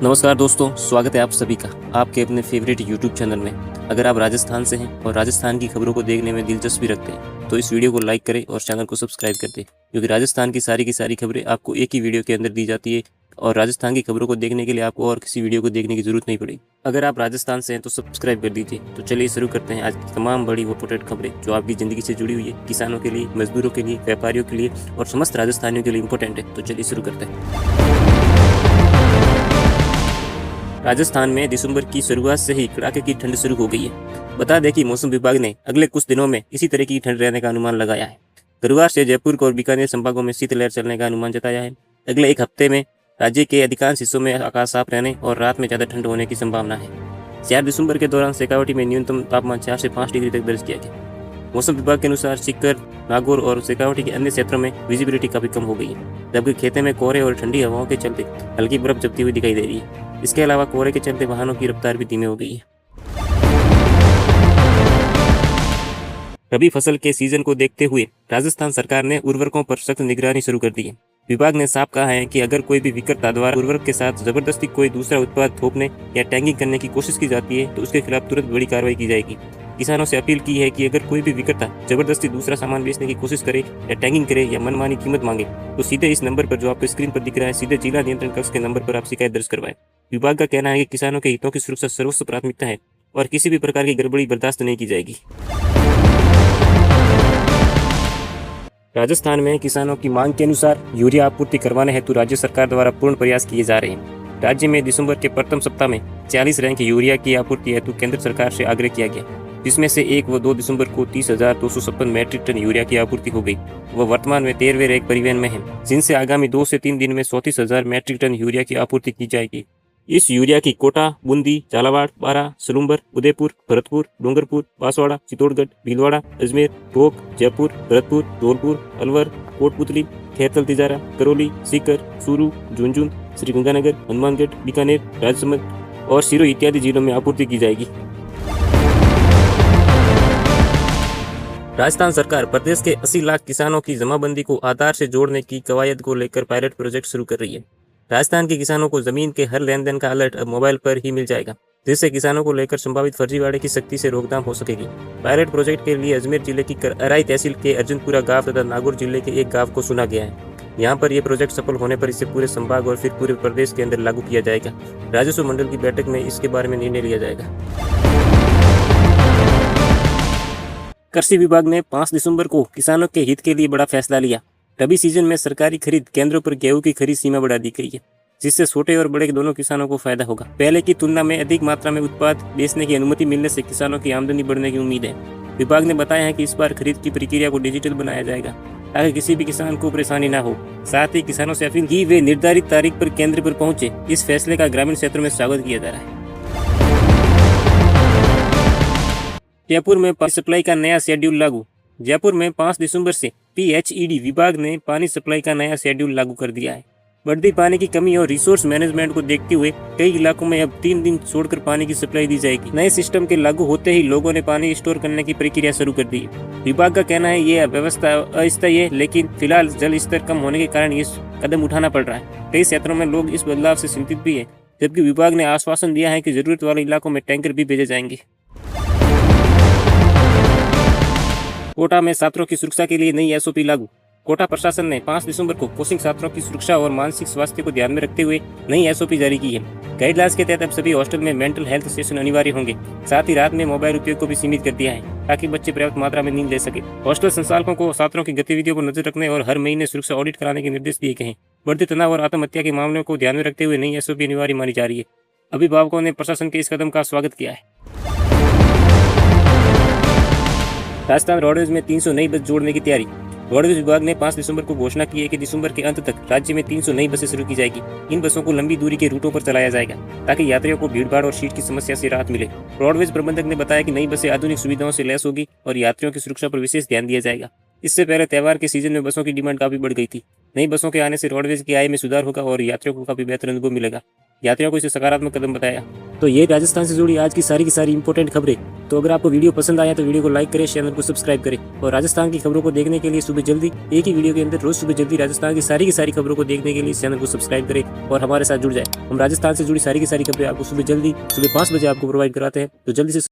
नमस्कार दोस्तों, स्वागत है आप सभी का आपके अपने फेवरेट यूट्यूब चैनल में। अगर आप राजस्थान से हैं और राजस्थान की खबरों को देखने में दिलचस्पी रखते हैं तो इस वीडियो को लाइक करें और चैनल को सब्सक्राइब कर दें, क्योंकि राजस्थान की सारी खबरें आपको एक ही वीडियो के अंदर दी जाती है और राजस्थान की खबरों को देखने के लिए आपको और किसी वीडियो को देखने की जरूरत नहीं पड़ेगी। अगर आप राजस्थान से हैं तो सब्सक्राइब कर दीजिए। तो चलिए शुरू करते हैं आज की तमाम बड़ी व इंपॉर्टेंट खबरें जो आपकी ज़िंदगी से जुड़ी हुई है, किसानों के लिए, मजदूरों के लिए, व्यापारियों के लिए और समस्त राजस्थानियों के लिए इंपॉर्टेंट है। तो चलिए शुरू करते हैं। राजस्थान में दिसंबर की शुरुआत से ही कड़ाके की ठंड शुरू हो गई है। बता दें कि मौसम विभाग ने अगले कुछ दिनों में इसी तरह की ठंड रहने का अनुमान लगाया है। गुरुवार से जयपुर और बीकानेर संभागों में शीतलहर चलने का अनुमान जताया है। अगले एक हफ्ते में राज्य के अधिकांश हिस्सों में आकाश साफ रहने और रात में ज्यादा ठंड होने की संभावना है। 4 दिसंबर के दौरान शेखावाटी में न्यूनतम तापमान 4 से 5 डिग्री तक दर्ज किया गया। मौसम विभाग के अनुसार सीकर, नागौर और शेखावाटी के अन्य क्षेत्रों में विजिबिलिटी काफी कम हो गई है, जबकि खेतों में कोहरे और ठंडी हवाओं के चलते हल्की बर्फ जमती हुई दिखाई दे रही है। इसके अलावा कोहरे के चलते वाहनों की रफ्तार भी धीमी हो गई है। रबी फसल के सीजन को देखते हुए राजस्थान सरकार ने उर्वरकों पर सख्त निगरानी शुरू कर दी है। विभाग ने साफ कहा है कि अगर कोई भी विक्रेता द्वारा उर्वरक के साथ जबरदस्ती कोई दूसरा उत्पाद थोपने या टैगिंग करने की कोशिश की जाती है तो उसके खिलाफ तुरंत बड़ी कार्रवाई की जाएगी। किसानों से अपील की है कि अगर कोई भी विक्रेता जबरदस्ती दूसरा सामान बेचने की कोशिश करे या टैगिंग करे या मनमानी कीमत मांगे तो सीधे इस नंबर पर जो आपको स्क्रीन पर दिख रहा है, सीधे जिला नियंत्रण कक्ष के नंबर पर आप शिकायत दर्ज करवाएं। विभाग का कहना है कि किसानों के हितों की सुरक्षा सर्वोच्च प्राथमिकता है और किसी भी प्रकार की गड़बड़ी बर्दाश्त नहीं की जाएगी। राजस्थान में किसानों की मांग के अनुसार यूरिया आपूर्ति करवाने हेतु राज्य सरकार द्वारा पूर्ण प्रयास किए जा रहे हैं। राज्य में दिसंबर के प्रथम सप्ताह में 40 रैंक यूरिया की आपूर्ति हेतु केंद्र सरकार से आग्रह किया गया, जिसमें से 1 व 2 दिसंबर को 30,256 मैट्रिक टन यूरिया की आपूर्ति हो गई। वह वर्तमान में 13वें रैंक परिवहन में है, जिनसे आगामी 2 से 3 दिन में 34,000 मैट्रिक टन यूरिया की आपूर्ति की जाएगी। इस यूरिया की कोटा, बूंदी, झालावाड़, बारां, सलूंबर, उदयपुर, भरतपुर, डूंगरपुर, बांसवाड़ा, चित्तौड़गढ़, भीलवाड़ा, अजमेर, टोंक, जयपुर, भरतपुर, धौलपुर, अलवर, कोटपुतली, खैरथल तिजारा, करौली, सीकर, चूरू, झुंझुनू, श्रीगंगानगर, हनुमानगढ़, बीकानेर, राजसमंद और सिरोही इत्यादि जिलों में आपूर्ति की जाएगी। राजस्थान सरकार प्रदेश के 80 लाख किसानों की जमाबंदी को आधार से जोड़ने की कवायद को लेकर पायलट प्रोजेक्ट शुरू कर रही है। राजस्थान के किसानों को जमीन के हर लेन देन का अलर्ट अब मोबाइल पर ही मिल जाएगा, जिससे किसानों को लेकर संभावित फर्जीवाड़े की सख्ती से रोकथाम हो सकेगी। पायलट प्रोजेक्ट के लिए अजमेर जिले की अराई तहसील के अर्जुनपुरा गांव तथा नागौर जिले के एक गांव को चुना गया है। यहाँ पर यह प्रोजेक्ट सफल होने पर इसे पूरे संभाग और फिर पूरे प्रदेश के अंदर लागू किया जाएगा। राजस्व मंडल की बैठक में इसके बारे में निर्णय लिया जाएगा। कृषि विभाग ने 5 दिसंबर को किसानों के हित के लिए बड़ा फैसला लिया। रबी सीजन में सरकारी खरीद केंद्रों पर गेहूं की खरीद सीमा बढ़ा दी गई है, जिससे छोटे और बड़े दोनों किसानों को फायदा होगा। पहले की तुलना में अधिक मात्रा में उत्पाद बेचने की अनुमति मिलने से किसानों की आमदनी बढ़ने की उम्मीद है। विभाग ने बताया है कि इस बार खरीद की प्रक्रिया को डिजिटल बनाया जाएगा ताकि किसी भी किसान को परेशानी न हो। साथ ही किसानों से अपील की वे निर्धारित तारीख पर केंद्र पर पहुंचे। इस फैसले का ग्रामीण क्षेत्रों में स्वागत किया जा रहा है। जयपुर में पानी सप्लाई का नया शेड्यूल लागू। जयपुर में 5 दिसंबर से PHED विभाग ने पानी सप्लाई का नया शेड्यूल लागू कर दिया है। बढ़ती पानी की कमी और रिसोर्स मैनेजमेंट को देखते हुए कई इलाकों में अब 3 दिन छोड़कर पानी की सप्लाई दी जाएगी। नए सिस्टम के लागू होते ही लोगों ने पानी स्टोर करने की प्रक्रिया शुरू कर दी है। विभाग का कहना है ये व्यवस्था अस्थायी है, लेकिन फिलहाल जल स्तर कम होने के कारण ये कदम उठाना पड़ रहा है। कई क्षेत्रों में लोग इस बदलाव से चिंतित भी है, जबकि विभाग ने आश्वासन दिया है कि जरूरत वाले इलाकों में टैंकर भी भेजे जाएंगे। कोटा में छात्रों की सुरक्षा के लिए नई SOP लागू। कोटा प्रशासन ने 5 दिसंबर को कोचिंग छात्रों की सुरक्षा और मानसिक स्वास्थ्य को ध्यान में रखते हुए नई SOP जारी की है। गाइडलाइंस के तहत अब सभी हॉस्टल में मेंटल हेल्थ सेशन अनिवार्य होंगे। साथ ही रात में मोबाइल उपयोग को भी सीमित कर दिया है ताकि बच्चे पर्याप्त मात्रा में नींद ले सके। हॉस्टल संचालकों को छात्रों की गतिविधियों पर नजर रखने और हर महीने सुरक्षा ऑडिट कराने के निर्देश दिए गए हैं। बढ़ते तनाव और आत्महत्या के मामलों को ध्यान में रखते हुए नई SOP अनिवार्य मानी जा रही है। अभिभावकों ने प्रशासन के इस कदम का स्वागत किया है। राजस्थान रोडवेज में 300 नई बस जोड़ने की तैयारी। रोडवेज विभाग ने 5 दिसंबर को घोषणा की है कि दिसंबर के अंत तक राज्य में 300 नई बसें शुरू की जाएगी। इन बसों को लंबी दूरी के रूटों पर चलाया जाएगा ताकि यात्रियों को भीड़भाड़ और सीट की समस्या से राहत मिले। रोडवेज प्रबंधक ने बताया कि नई बसें आधुनिक सुविधाओं से लैस होगी और यात्रियों की सुरक्षा पर विशेष ध्यान दिया जाएगा। इससे पहले त्यौहार के सीजन में बसों की डिमांड काफी बढ़ गई थी। नई बसों के आने से रोडवेज की आय में सुधार होगा और यात्रियों को काफी बेहतर अनुभव मिलेगा। यात्रियों को इसे सकारात्मक कदम बताया। तो ये राजस्थान से जुड़ी आज की सारी इंपॉर्टेंट खबरें। तो अगर आपको वीडियो पसंद आया तो वीडियो को लाइक करें, चैनल को सब्सक्राइब करें और राजस्थान की खबरों को देखने के लिए सुबह जल्दी एक ही वीडियो के अंदर रोज सुबह जल्दी राजस्थान की सारी खबरों को देखने के लिए चैनल को सब्सक्राइब करें और हमारे साथ जुड़ जाए। हम राजस्थान से जुड़ी सारी की सारी खबरें आपको सुबह जल्दी सुबह 5 बजे आपको प्रोवाइड कराते हैं, तो जल्दी से